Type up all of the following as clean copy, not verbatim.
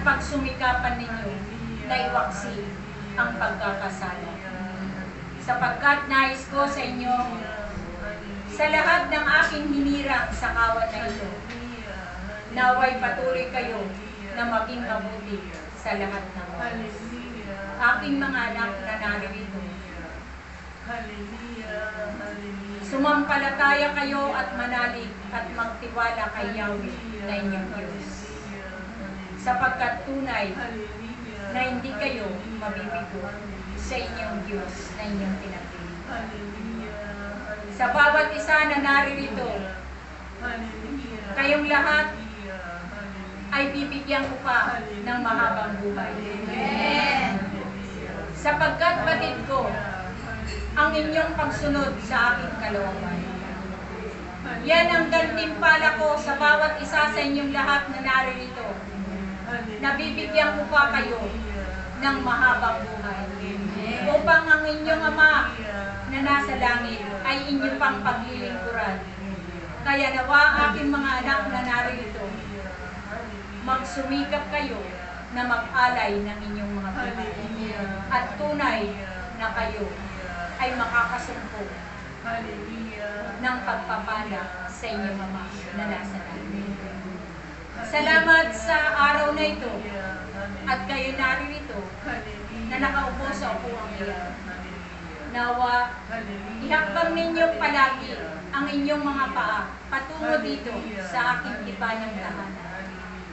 at pagsumikapan ninyo na iwaksi ang pagkakasala. Sapagkat nais ko sa inyo, sa lahat ng aking hinirang sa kawan na ito, naway patuloy kayo na maging mabuti sa lahat ng oras. Aking mga anak na narito, sumampalataya kayo at manalig at magtiwala kay Yahweh na inyong Diyos. Sapagkat tunay na hindi kayo mabibigo sa inyong Diyos na inyong pinagpili. Sa bawat isa na naririto, kayong lahat ay bibigyan ko pa ng mahabang buhay. Amen. Sapagkat batid ko ang inyong pagsunod sa aking kalooban. Yan ang gantimpala ko sa bawat isa sa inyong lahat na naririto. Nabibigyan ko pa kayo ng mahabang buhay. Upang ang inyong Ama na nasa langit ay inyong pang paglilingkuran. Kaya nawa aking mga anak na narito, magsumikap kayo na mag-alay ng inyong mga buhay. At tunay na kayo ay makakasumpong ng pagpapala sa inyong Ama na nasa langit. Salamat sa araw na ito at kayo naririto na nakaupo sa upuang iyan. Nawa, ihakbang ninyo palagi ang inyong mga paa patungo dito sa aking tipanang tahanan.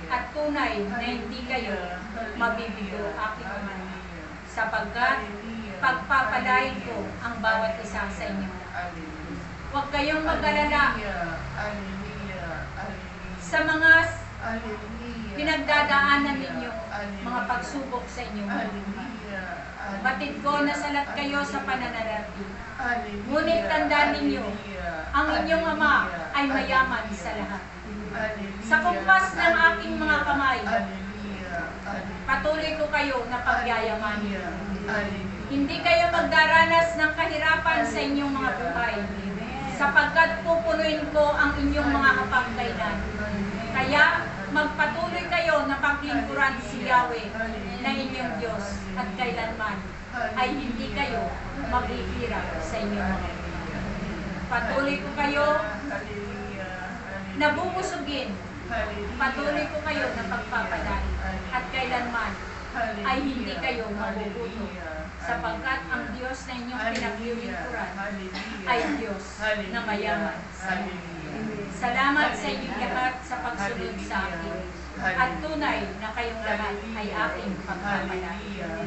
At tunay na hindi kayo mabibigo aking Ama, sapagkat pagpapalain ko ang bawat isa sa inyo. Huwag kayong mag-alala sa mga pinagdadaanan ninyo, mga pagsubok sa inyong buhay. Batid ko na salat kayo sa pananalapi. Ngunit tandaan ninyo, ang inyong Ama ay mayaman sa lahat. Sa kumpas ng aking mga kamay, patuloy ko kayo na pagyayamanin. Hindi kayo magdaranas ng kahirapan sa inyong mga buhay, sapagkat pupunuin ko ang inyong mga kapangkailan. Kaya magpatuloy kayo na paglingkuran si Yahweh na inyong Diyos at kailanman ay hindi kayo maghihirap sa inyong mga buhay. Patuloy ko kayo na bubusugin. Patuloy ko kayo na pagpapalain at kailanman ay hindi kayo magugutom, sapagkat ang Diyos na inyong pinaglilingkuran ay Diyos na mayaman sa lahat. Salamat sa inyong lahat sa pagsunod sa akin, at tunay na kayong lahat ay aking pagpapalain.